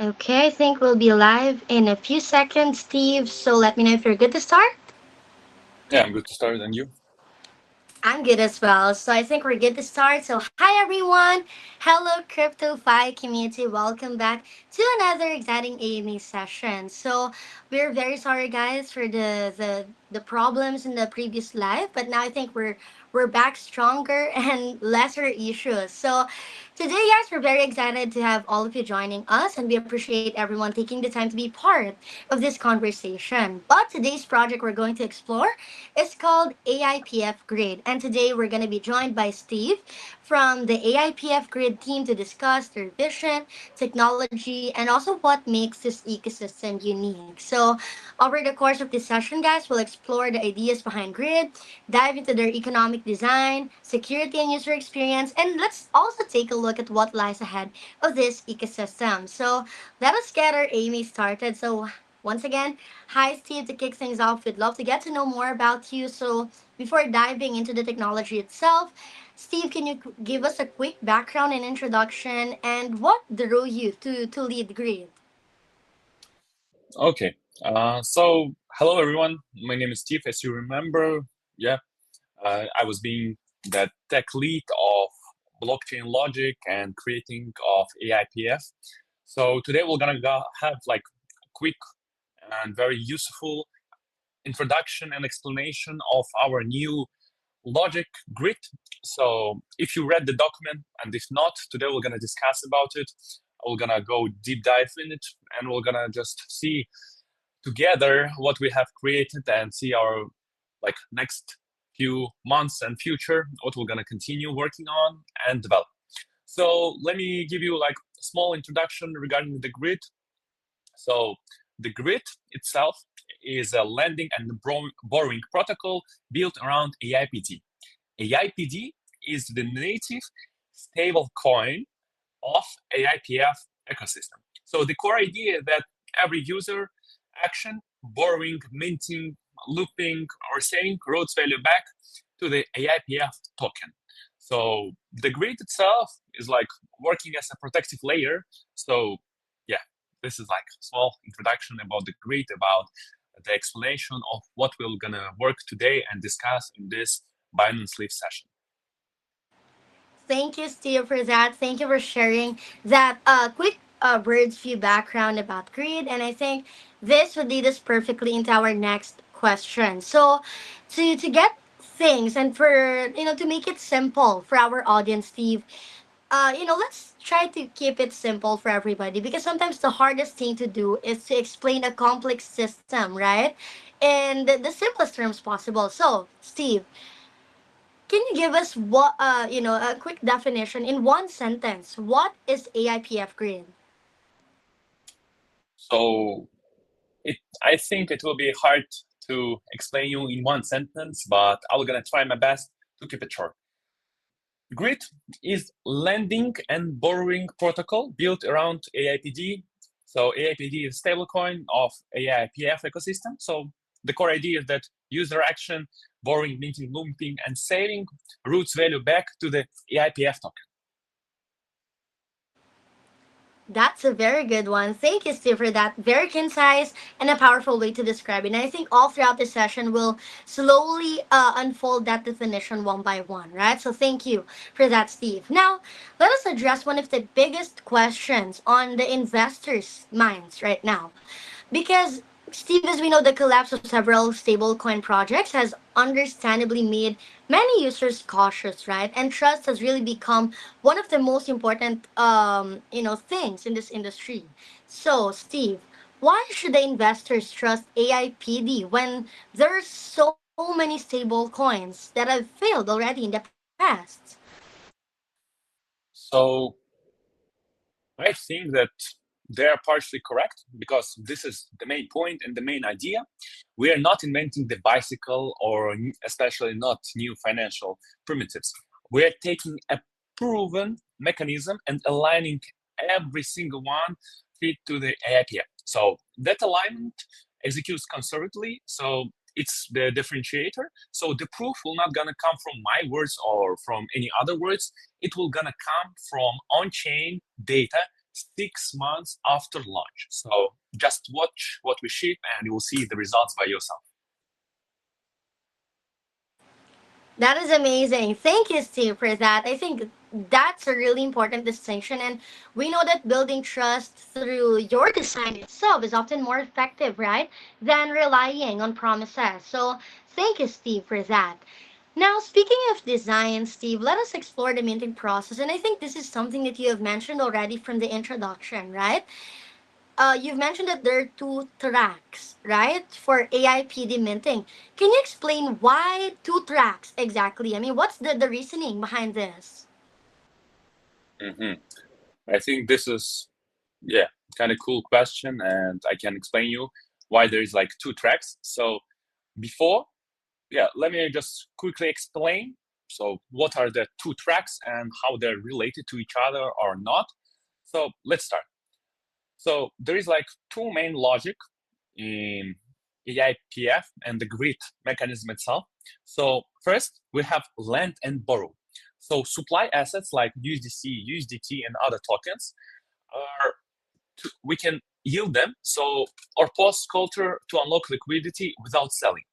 Okay, I think we'll be live in a few seconds, Steve. So let me know if you're good to start. Yeah, I'm good to start. And you? I'm good as well. So I think we're good to start. So hi everyone. Hello CryptoFi community. Welcome back to another exciting AMA session. So we're very sorry guys for the problems in the previous live, but now I think we're back stronger and lesser issues. So today guys, we're very excited to have all of you joining us and we appreciate everyone taking the time to be part of this conversation. But today's project we're going to explore it's called AIPF Grid. And today we're going to be joined by Steve from the AIPF Grid team to discuss their vision, technology, and also what makes this ecosystem unique. So, over the course of this session, guys, we'll explore the ideas behind Grid, dive into their economic design, security, and user experience, and let's also take a look at what lies ahead of this ecosystem. So, let us get our Amy started. So, once again, hi, Steve. To kick things off, we'd love to get to know more about you. So, before diving into the technology itself, Steve, can you give us a quick background and introduction and what drew you to lead Grid? Okay. Hello everyone. My name is Steve. As you remember, yeah, I was being the tech lead of blockchain logic and creating of AIPF. So today we're gonna have like a quick and very useful introduction and explanation of our new logic grid. So if you read the document, and if not, today we're gonna discuss about it. We're gonna go deep dive in it, and we're gonna just see together what we have created and see our like next few months and future, what we're gonna continue working on and develop. So let me give you like a small introduction regarding the grid. So the grid itself is a lending and borrowing protocol built around AIPD. AIPD is the native stable coin of AIPF ecosystem. So the core idea is that every user action, borrowing, minting, looping, or saving routes value back to the AIPF token. So the grid itself is like working as a protective layer. So yeah, this is like a small introduction about the grid, about the explanation of what we're gonna work today and discuss in this Binance Live session. Thank you, Steve, for that. Thank you for sharing that quick bird's view background about Grid. And I think this would lead us perfectly into our next question. So, to get things and for to make it simple for our audience, Steve, let's try to keep it simple for everybody because sometimes the hardest thing to do is to explain a complex system, right? In the simplest terms possible. So, Steve, can you give us a quick definition in one sentence? What is AIPF Grid? So I think it will be hard to explain you in one sentence, but I'm gonna try my best to keep it short. Grid is lending and borrowing protocol built around AIPD. So AIPD is stablecoin of AIPF ecosystem. So the core idea is that user action, borrowing, minting, looping, and saving routes value back to the AIPF token. That's a very good one. Thank you, Steve, for that. Very concise and a powerful way to describe it. And I think all throughout the session we'll slowly unfold that definition one by one, right? So thank you for that, Steve. Now, let us address one of the biggest questions on the investors' minds right now. Because, Steve, as we know, the collapse of several stablecoin projects has understandably made many users cautious, right? And trust has really become one of the most important, things in this industry. So, Steve, why should the investors trust AIPD when there's so many stable coins that have failed already in the past? So I think that they are partially correct because this is the main point and the main idea. We are not inventing the bicycle or especially not new financial primitives. We are taking a proven mechanism and aligning every single one fit to the AIPF. So that alignment executes conservatively. So it's the differentiator. So the proof will not gonna come from my words or from any other words. It will gonna come from on-chain data 6 months after launch. So just watch what we ship and you will see the results by yourself. That is amazing. Thank you, Steve, for that. I think that's a really important distinction. And we know that building trust through your design itself is often more effective, right, than relying on promises. So thank you, Steve, for that. Now, speaking of design, Steve, let us explore the minting process. And I think this is something that you have mentioned already from the introduction, right? You've mentioned that there are two tracks, right, for AIPD minting. Can you explain why two tracks exactly? I mean, what's the reasoning behind this? Mm-hmm. I think this is, kind of cool question, and I can explain you why there is like two tracks. So before, let me just quickly explain. So what are the two tracks and how they're related to each other or not? So let's start. So there is like two main logic in AIPF and the grid mechanism itself. So first, we have lend and borrow. So supply assets like USDC, USDT, and other tokens are we can yield them. So or post culture to unlock liquidity without selling.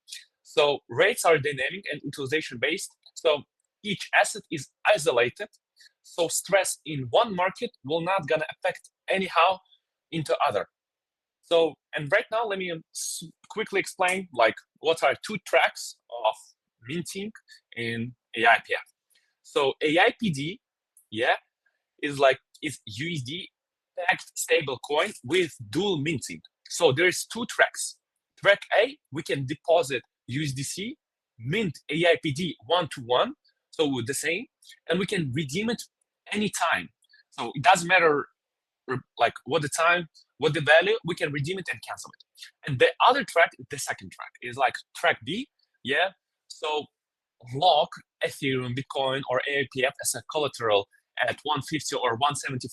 So rates are dynamic and utilization based. So each asset is isolated. So stress in one market will not gonna affect anyhow into other. So, and right now, let me quickly explain like what are two tracks of minting in AIPF. So AIPD, is USD backed stable coin with dual minting. So there's two tracks. Track A, we can deposit USDC, mint AIPD 1-to-1, so the same, and we can redeem it anytime. So it doesn't matter like what the time, what the value, we can redeem it and cancel it. And the other track, the second track, is like track B, So lock Ethereum, Bitcoin, or AIPF as a collateral at 150 or 175%,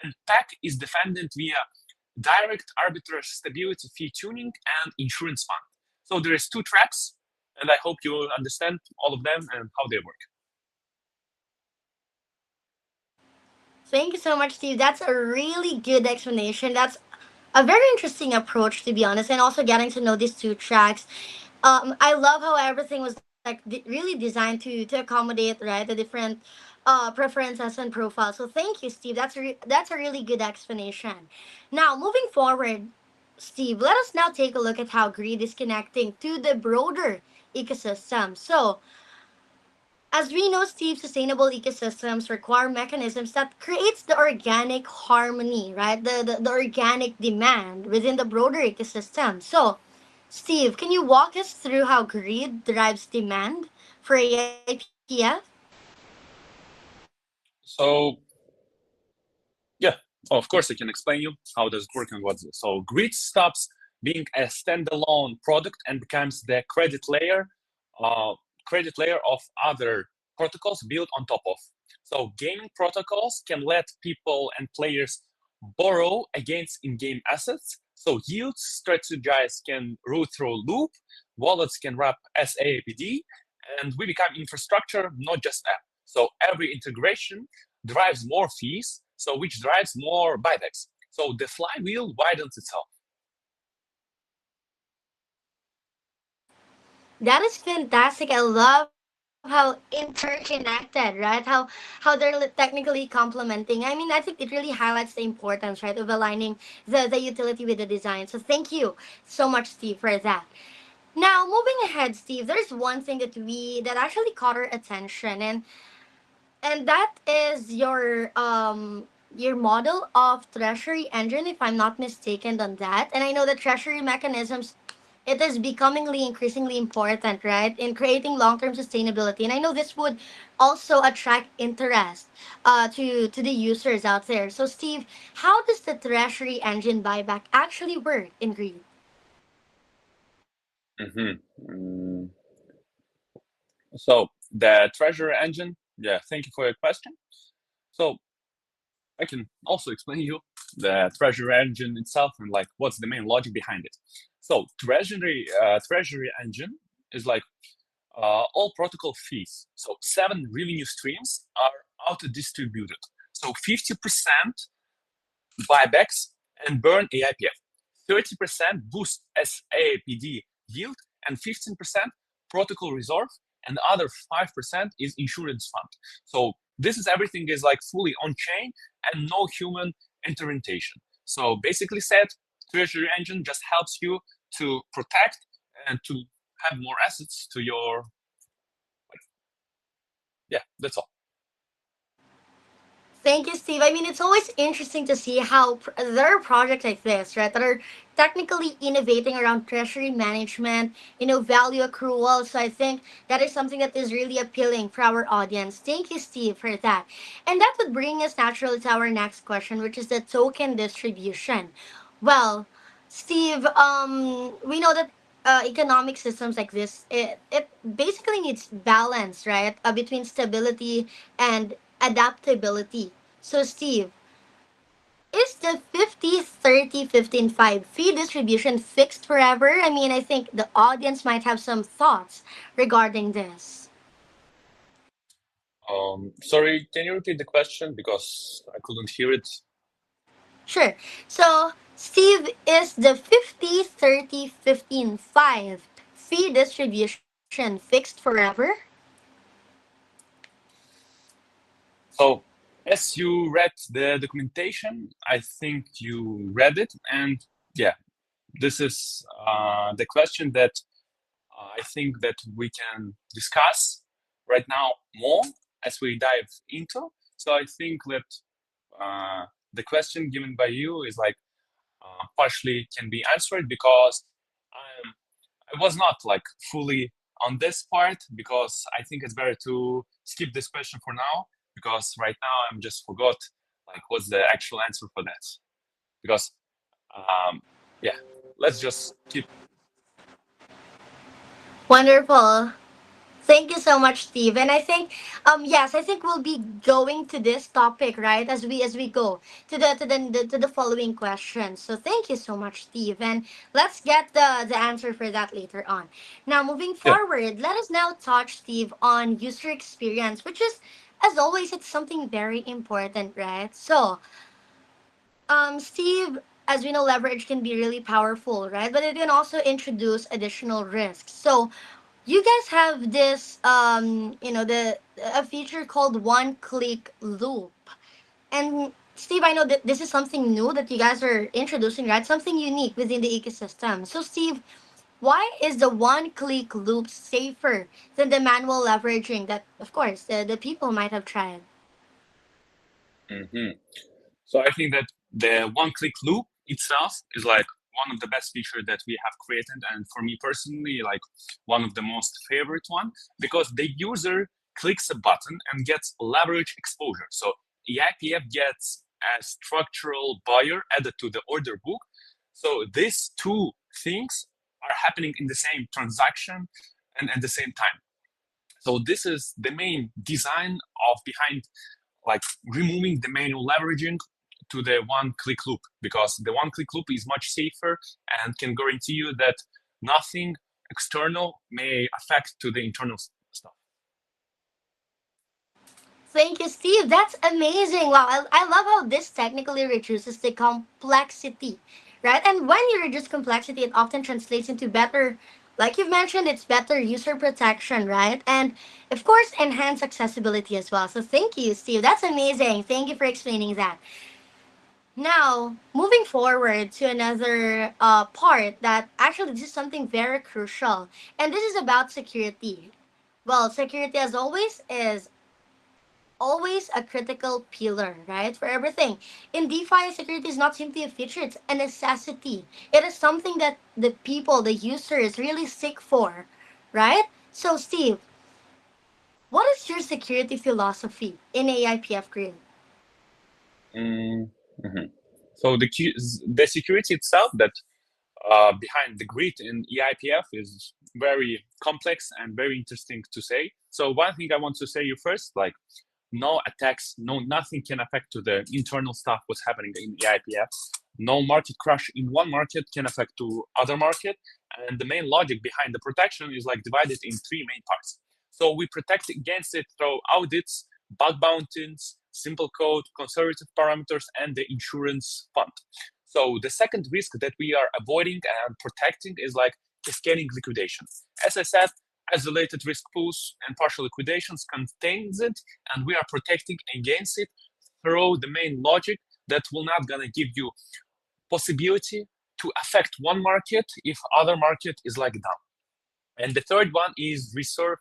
and PAC is defended via direct arbitrage stability fee tuning and insurance fund. So there is two tracks, and I hope you understand all of them and how they work. Thank you so much, Steve. That's a really good explanation. That's a very interesting approach, to be honest, and also getting to know these two tracks. I love how everything was like really designed to accommodate, right, the different preferences and profiles. So thank you, Steve. That's a really good explanation. Now, moving forward, Steve, let us now take a look at how greed is connecting to the broader ecosystem. So, as we know, Steve, sustainable ecosystems require mechanisms that creates the organic harmony, right? The organic demand within the broader ecosystem. So, Steve, can you walk us through how greed drives demand for AIPF? So yeah, of course I can explain you how does it work and what's this. So grid stops being a standalone product and becomes the uh, credit layer of other protocols built on top of. So gaming protocols can let people and players borrow against in-game assets. So yields strategize can route through loop, wallets can wrap as AIPD, and we become infrastructure, not just app. So every integration drives more fees, so which drives more buybacks. So the flywheel widens itself. That is fantastic. I love how interconnected, right? How they're technically complementing. I mean, I think it really highlights the importance, right, of aligning the utility with the design. So thank you so much, Steve, for that. Now, moving ahead, Steve, there's one thing that actually caught our attention, and that is your model of Treasury Engine, if I'm not mistaken on that. And I know that Treasury mechanisms, it is becomingly increasingly important, right, in creating long-term sustainability. And I know this would also attract interest to the users out there. So, Steve, how does the Treasury Engine buyback actually work in Green? Mm-hmm. So the Treasury Engine, thank you for your question. So I can also explain you the Treasury Engine itself and like what's the main logic behind it. So Treasury Engine is like all protocol fees. So 7 revenue streams are auto distributed. So 50% buybacks and burn AIPF. 30% boost AIPD yield and 15% protocol reserve, and the other 5% is insurance fund. So this is everything is like fully on chain and no human intervention. So basically said, Treasury Engine just helps you to protect and to have more assets to your, yeah, that's all. Thank you, Steve. I mean, it's always interesting to see how there are projects like this, right, that are technically innovating around treasury management, value accrual. So I think that is something that is really appealing for our audience. Thank you, Steve, for that. And that would bring us naturally to our next question, which is the token distribution. Well, Steve, we know that economic systems like this, it basically needs balance, right, between stability and adaptability. So, Steve, is the 50-30-15-5 fee distribution fixed forever? I mean, I think the audience might have some thoughts regarding this. Sorry, can you repeat the question because I couldn't hear it? Sure. So, Steve, is the 50-30-15-5 fee distribution fixed forever? So, as you read the documentation, I think you read it, and yeah, this is the question that I think that we can discuss right now more as we dive into. So I think that the question given by you is like partially can be answered because I was not like fully on this part because I think it's better to skip this question for now because right now I'm just forgot like what's the actual answer for that because yeah, let's just keep. Wonderful. Thank you so much, Steve. And I think, yes, I think we'll be going to this topic, right, as we go to the following question. So thank you so much, Steve. And let's get the answer for that later on. Now, moving Yeah. forward, let us now touch, Steve, on user experience, which is, as always, it's something very important, right? So, Steve, as we know, leverage can be really powerful, right? But it can also introduce additional risks. So you guys have this the a feature called one click loop. And Steve, I know that this is something new that you guys are introducing, right? Something unique within the ecosystem. So Steve, why is the one click loop safer than the manual leveraging that of course the people might have tried? Mhm. So I think that the one-click loop itself is like one of the best features that we have created, and for me personally, like one of the most favorite one because the user clicks a button and gets leverage exposure. So EIPF gets a structural buyer added to the order book. So these two things are happening in the same transaction and at the same time. So this is the main design of behind like removing the manual leveraging to the one-click loop because the one-click loop is much safer and can guarantee you that nothing external may affect to the internal stuff. Thank you, Steve. That's amazing. Wow, I love how this technically reduces the complexity, right? And when you reduce complexity, it often translates into better, like you've mentioned, it's better user protection, right? And of course, enhanced accessibility as well. So thank you, Steve. That's amazing. Thank you for explaining that. Now, moving forward to another part that actually this is something very crucial, and this is about security. Well, security, as always a critical pillar, right? For everything. In DeFi, security is not simply a feature, it's a necessity. It is something that the people, the users really seek for, right? So, Steve, what is your security philosophy in AIPF Grid? Mm-hmm. So the security itself that behind the grid in EIPF is very complex and very interesting to say. So one thing I want to say you first, like no attacks, no nothing can affect to the internal stuff what's happening in EIPF. No market crash in one market can affect to other market. And the main logic behind the protection is like divided in three main parts. So we protect against it through audits, bug bounties, simple code, conservative parameters, and the insurance fund. So the second risk that we are avoiding and protecting is like cascading liquidation. As I said, isolated risk pools and partial liquidations contains it, and we are protecting against it through the main logic that will not gonna give you possibility to affect one market if other market is like down. And the third one is reserve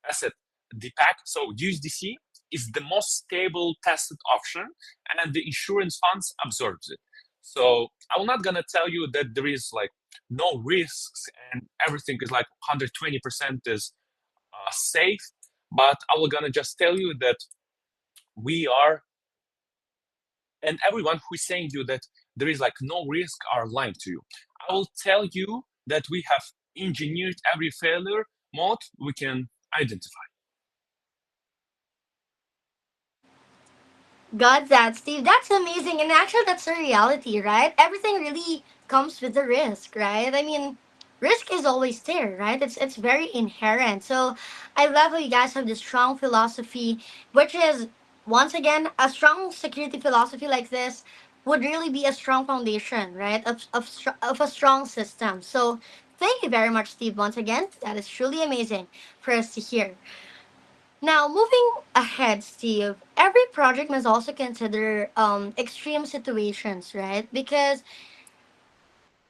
asset DPAC. So USDC is the most stable tested option, and the insurance funds absorbs it. So I'm not gonna tell you that there is like no risks and everything is like 120% is safe, but I will gonna just tell you that we are, and everyone who is saying you that there is like no risk are lying to you. I will tell you that we have engineered every failure mode we can identify. Got that, Steve. That's amazing. And actually, that's a reality, right? Everything really comes with the risk, right? I mean, risk is always there, right? It's very inherent. So I love how you guys have this strong philosophy, which is, once again, a strong security philosophy like this would really be a strong foundation, right? Of a strong system. So thank you very much, Steve, once again. That is truly amazing for us to hear. Now, moving ahead, Steve, every project must also consider extreme situations, right? Because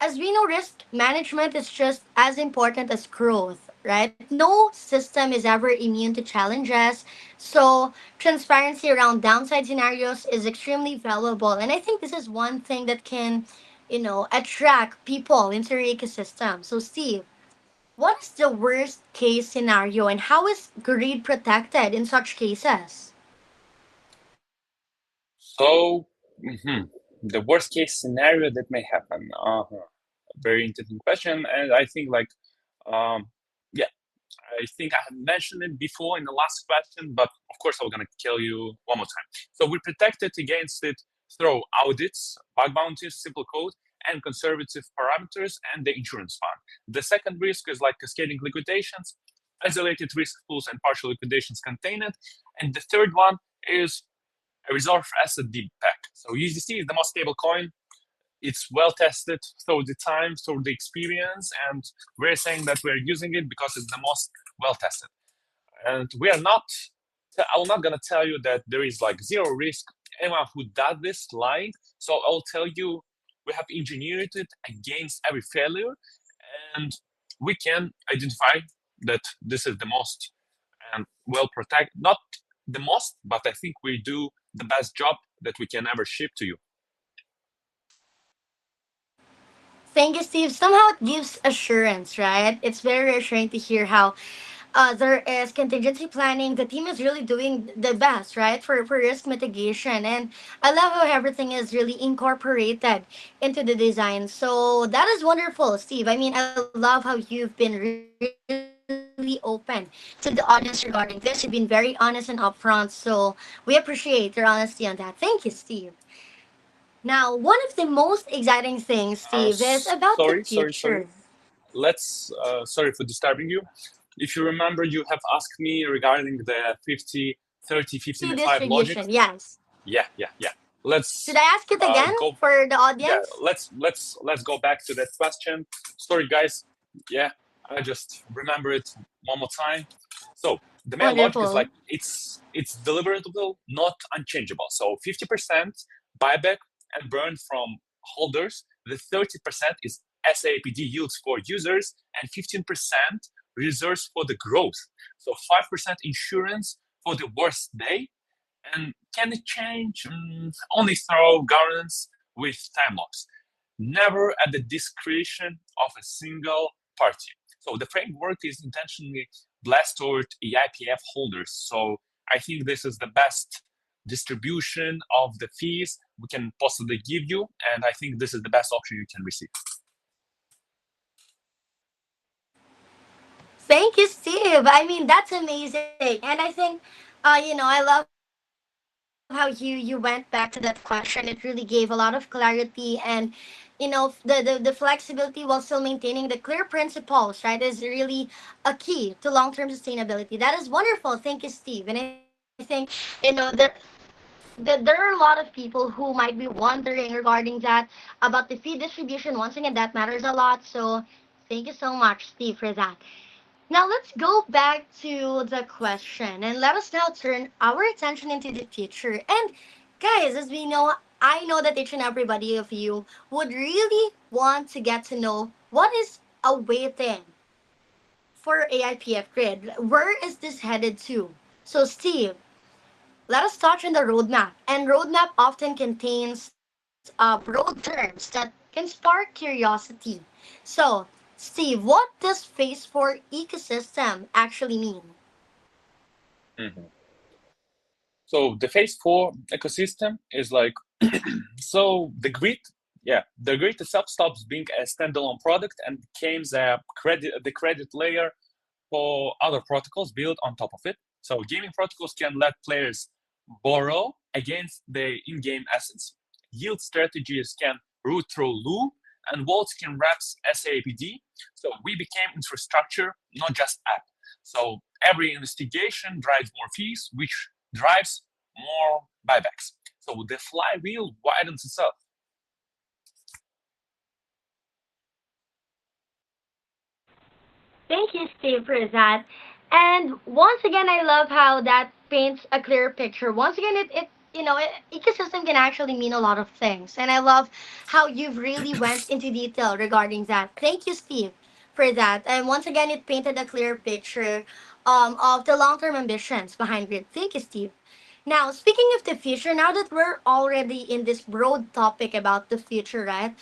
as we know, risk management is just as important as growth, right? No system is ever immune to challenges. So, transparency around downside scenarios is extremely valuable. And I think this is one thing that can, attract people into your ecosystem. So, Steve, what is the worst case scenario and how is greed protected in such cases? So the worst case scenario that may happen. Very interesting question, and I think like yeah, I think I have mentioned it before in the last question, but of course I'm gonna tell you one more time. So we protect it against it through audits, bug bounties, simple code, and conservative parameters, and the insurance fund. The second risk is like cascading liquidations, isolated risk pools, and partial liquidations contain it. And the third one is a reserve asset deep pack. So USDC is the most stable coin. It's well tested through the time, through the experience, and we're saying that we're using it because it's the most well tested. And we are not, I'm not gonna tell you that there is like zero risk. Anyone who does this lying. So I'll tell you we have engineered it against every failure, and we can identify that this is the most and well protected. Not the most, but I think we do the best job that we can ever ship to you. Thank you, Steve. Somehow it gives assurance, right? It's very reassuring to hear how there is contingency planning. The team is really doing the best, right, for risk mitigation. And I love how everything is really incorporated into the design. So that is wonderful, Steve. I mean, I love how you've been really open to the audience regarding this. You've been very honest and upfront. So we appreciate your honesty on that. Thank you, Steve. Now, one of the most exciting things, Steve, is about the future. Sorry. Let's, sorry for disturbing you. If you remember, you have asked me regarding the 50, 30, To 55 logic. distribution, yes. Yeah. Let's Should I ask it again go. for the Yeah, audience? let's go back to that question. Sorry, guys. Yeah, I just remember it one more time. So the main logic is like Wonderful. it's deliverable, not unchangeable. So 50% buyback and burn from holders. The 30% is SAPD yields for users, and 15% reserves for the growth. So 5% insurance for the worst day, and can it change? Only through governance with time locks, never at the discretion of a single party. So the framework is intentionally blessed toward AIPF holders. So I think this is the best distribution of the fees we can possibly give you, and I think this is the best option you can receive. Thank you, Steve. I mean, that's amazing. And I think, I love how you went back to that question. It really gave a lot of clarity and, the flexibility while still maintaining the clear principles, right, is really a key to long-term sustainability. That is wonderful. Thank you, Steve. And I think, the there are a lot of people who might be wondering regarding that about the fee distribution. Once again, that matters a lot. So thank you so much, Steve, for that. Now let's go back to the question and let us now turn our attention into the future. And guys, as we know, I know that each and everybody of you would really want to get to know what is awaiting for AIPF Grid. Where is this headed to? So Steve, let us touch on the roadmap. And roadmap often contains broad terms that can spark curiosity. So, Steve, what does Phase 4 ecosystem actually mean? Mhm. So the phase four ecosystem is like so the grid itself stops being a standalone product and becomes the credit layer for other protocols built on top of it. So gaming protocols can let players borrow against their in-game assets. Yield strategies can route through loop, and vaults can wrap SAPD. So we became infrastructure, not just app. So every investigation drives more fees, which drives more buybacks. So the flywheel widens itself. Thank you, Steve, for that. And once again, I love how that paints a clear picture. Once again, ecosystem can actually mean a lot of things, and I love how you've really went into detail regarding that. Thank you, Steve, for that. And once again, it painted a clear picture of the long-term ambitions behind Grid. Thank you, Steve. Now, speaking of the future, now that we're already in this broad topic about the future, right?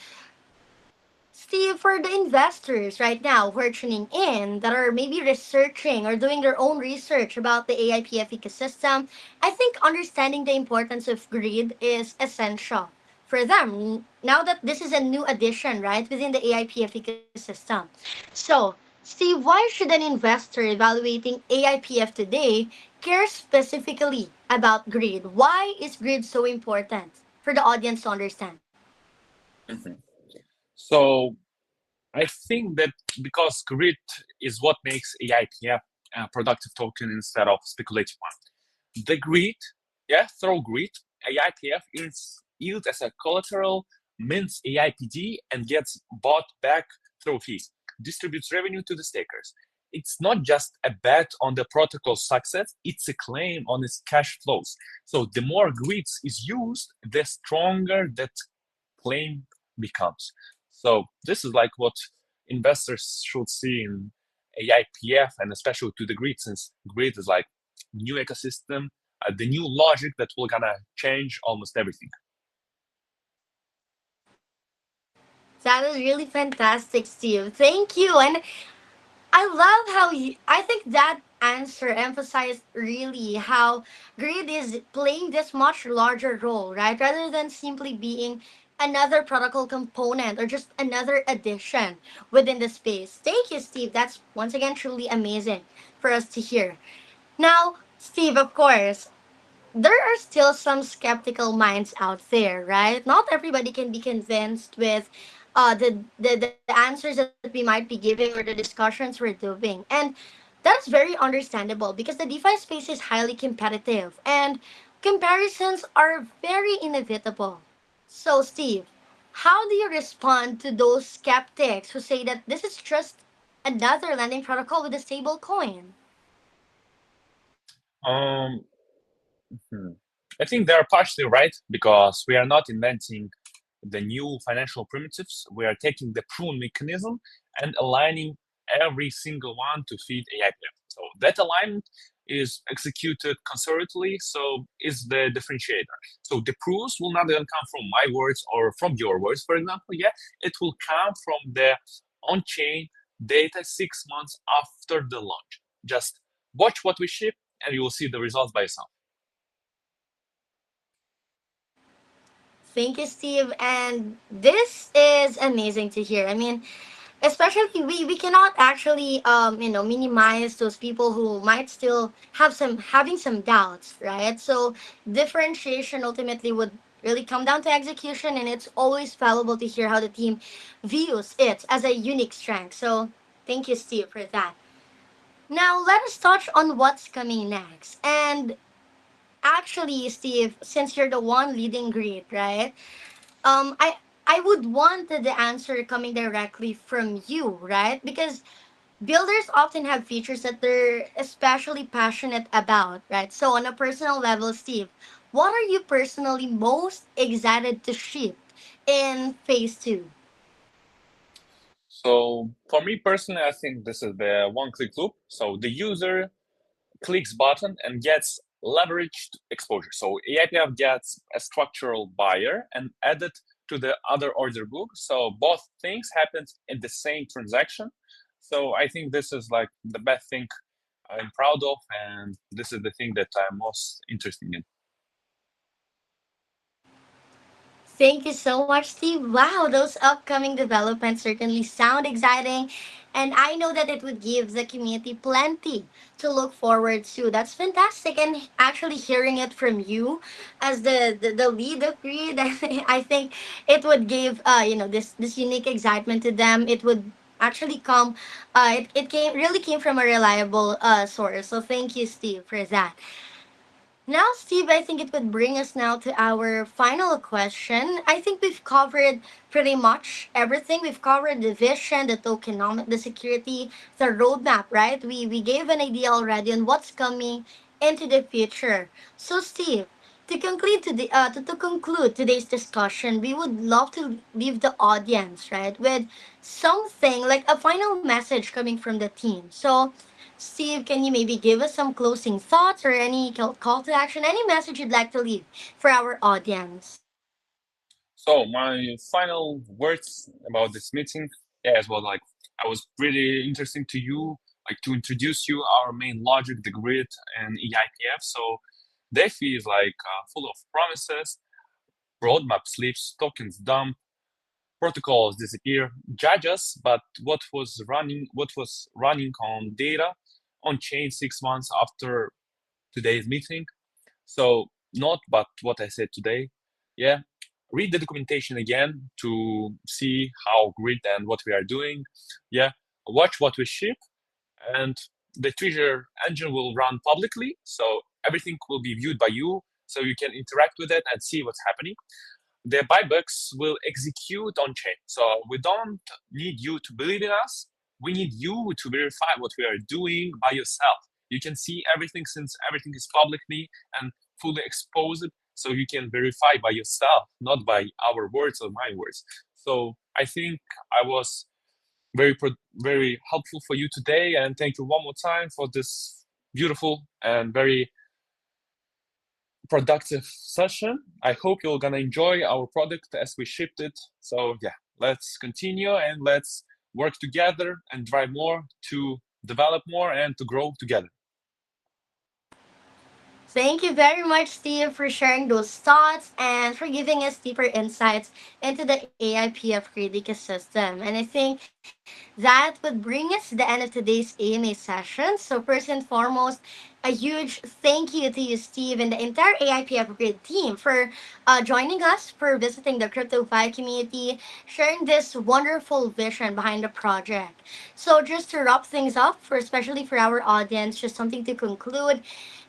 Steve, for the investors right now who are tuning in that are maybe researching or doing their own research about the AIPF ecosystem, I think understanding the importance of grid is essential for them now that this is a new addition, right, within the AIPF ecosystem. So, Steve, why should an investor evaluating AIPF today care specifically about grid? Why is grid so important for the audience to understand? Mhm. So I think that because grid is what makes AIPF a productive token instead of speculative one. The grid, yeah, through grid, AIPF is yield as a collateral, mints AIPD, and gets bought back through fees, distributes revenue to the stakers. It's not just a bet on the protocol's success, it's a claim on its cash flows. So the more grids is used, the stronger that claim becomes. So this is like what investors should see in AIPF and especially to the grid, since grid is like new ecosystem, the new logic that will gonna change almost everything. That is really fantastic, Steve. Thank you. And I love how you, I think that answer emphasized really how grid is playing this much larger role, right? Rather than simply being another protocol component or just another addition within the space. Thank you, Steve. That's once again truly amazing for us to hear. Now, Steve, of course, there are still some skeptical minds out there, right? Not everybody can be convinced with the answers that we might be giving or the discussions we're doing. And that's very understandable because the DeFi space is highly competitive and comparisons are very inevitable. So, Steve, how do you respond to those skeptics who say that this is just another lending protocol with a stable coin? Um, hmm. I think they are partially right because we are not inventing the new financial primitives. We are taking the proven mechanism and aligning every single one to feed AIPF. So that alignment is executed conservatively, so is the differentiator. So the proofs will not even come from my words or from your words, for example. Yeah, it will come from the on-chain data 6 months after the launch. Just watch what we ship and you will see the results by yourself. Thank you, Steve. And this is amazing to hear. I mean, especially we cannot actually minimize those people who might still have some having some doubts, right? So differentiation ultimately would really come down to execution, and it's always valuable to hear how the team views it as a unique strength. So thank you, Steve, for that. Now let us touch on what's coming next. And actually, Steve, since you're the one leading Grid, right? Um, I I would want the answer coming directly from you, right? Because builders often have features that they're especially passionate about, right? So on a personal level, Steve, what are you personally most excited to ship in phase two? So for me personally, I think this is the one-click loop. So the user clicks button and gets leveraged exposure. So AIPF gets a structural buyer and added to the other order book. So both things happen in the same transaction. So I think this is like the best thing I'm proud of, and this is the thing that I'm most interested in. Thank you so much, Steve. Wow, those upcoming developments certainly sound exciting. And I know that it would give the community plenty to look forward to. That's fantastic. And actually hearing it from you as the lead of Creed, I think it would give this unique excitement to them. It would actually come it came really came from a reliable source. So thank you, Steve, for that. Now, Steve, I think it would bring us now to our final question. I think we've covered pretty much everything. We've covered the vision, the tokenomic, the security, the roadmap, right? We gave an idea already on what's coming into the future. So, Steve, to conclude today's discussion, we would love to leave the audience, right, with something like a final message coming from the team. So, Steve, can you maybe give us some closing thoughts or any call to action, any message you'd like to leave for our audience? So my final words about this meeting, yeah, as well, like I was really interesting to you, like to introduce you our main logic, the grid and EIPF. So DeFi is like full of promises, roadmap slips, tokens dump, protocols disappear, judges, but what was running on data on chain 6 months after today's meeting. So not but what I said today. Yeah. Read the documentation again to see how grid and what we are doing. Yeah. Watch what we ship, and the Treasury Engine will run publicly. So everything will be viewed by you. So you can interact with it and see what's happening. The buybacks will execute on chain. So we don't need you to believe in us. We need you to verify what we are doing by yourself. You can see everything since everything is publicly and fully exposed. So you can verify by yourself, not by our words or my words. So I think I was very helpful for you today, and thank you one more time for this beautiful and very productive session. I hope you're gonna enjoy our product as we shipped it. So yeah, let's continue and let's work together and drive more to develop more and to grow together. Thank you very much, Steve, for sharing those thoughts and for giving us deeper insights into the AIPF Grid ecosystem. And I think that would bring us to the end of today's AMA session. So, first and foremost, a huge thank you to you, Steve, and the entire AIPF Grid team for joining us, for visiting the CryptoFi community, sharing this wonderful vision behind the project. So, just to wrap things up, for especially for our audience, just something to conclude.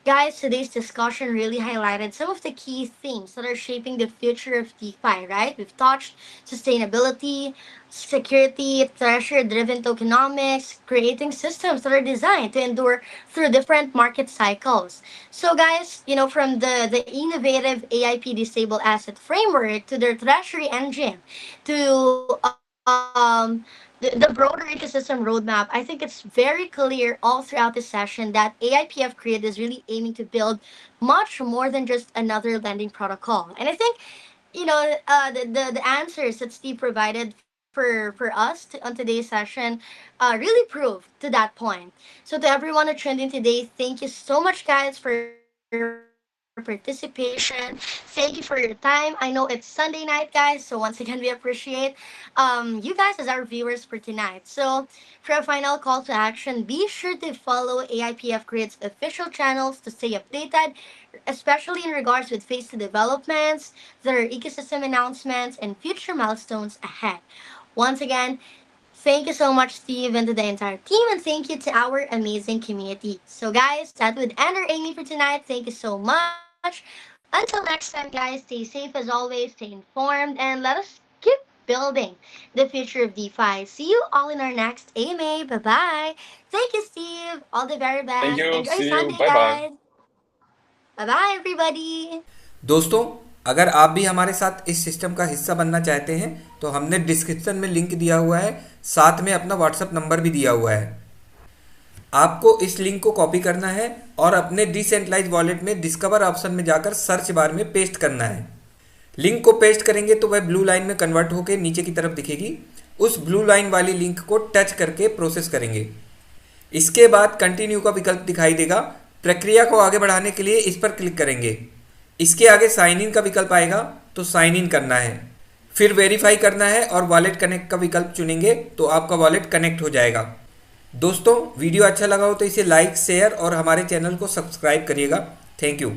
Guys, today's discussion really highlighted some of the key themes that are shaping the future of DeFi, right? We've touched sustainability, security, treasure driven tokenomics, creating systems that are designed to endure through different market cycles. So, guys, from the innovative AIPD stable asset framework to their Treasury Engine to the broader ecosystem roadmap, I think it's very clear all throughout this session that AIPF Grid is really aiming to build much more than just another lending protocol. And I think the answers that Steve provided for us on today's session really prove to that point. So to everyone who tuned in today, thank you so much, guys, for your participation. Thank you for your time. I know it's Sunday night, guys, so once again, we appreciate you guys as our viewers for tonight. So for a final call to action, be sure to follow AIPF Grid's official channels to stay updated, especially in regards with phase 2 developments, their ecosystem announcements, and future milestones ahead. Once again, thank you so much, Steve, and to the entire team, and thank you to our amazing community. So, guys, that would end our Amy for tonight. Thank you so much. Until next time, guys, stay safe as always, stay informed, and let us keep building the future of DeFi. See you all in our next AMA. Bye bye. Thank you, Steve. All the very Thank best. you. Enjoy See you. Sunday, Bye bye. guys. Bye bye, everybody. दोस्तों, अगर आप भी हमारे साथ इस system का हिस्सा बनना चाहते हैं तो हमने डिस्क्रिप्शन में लिंक दिया हुआ है, साथ में अपना व्हाट्सएप नंबर भी दिया हुआ है। आपको इस लिंक को कॉपी करना है और अपने डिसेंट्रलाइज वॉलेट में डिस्कवर ऑप्शन में जाकर सर्च बार में पेस्ट करना है। लिंक को पेस्ट करेंगे तो वह ब्लू लाइन में कन्वर्ट होकर नीचे की तरफ दिखेगी। उस ब्लू लाइन वाली लिंक को टच करके प्रोसेस करेंगे। इसके बाद कंटिन्यू का विकल्प दिखाई देगा। प्रक्रिया को आगे बढ़ाने के लिए इस पर क्लिक करेंगे। इसके आगे साइन इन का विकल्प आएगा तो साइन इन करना है, फिर वेरीफाई करना है और वॉलेट कनेक्ट का विकल्प चुनेंगे तो आपका वॉलेट कनेक्ट हो जाएगा। दोस्तों, वीडियो अच्छा लगा हो तो इसे लाइक, शेयर और हमारे चैनल को सब्सक्राइब करिएगा। Thank you.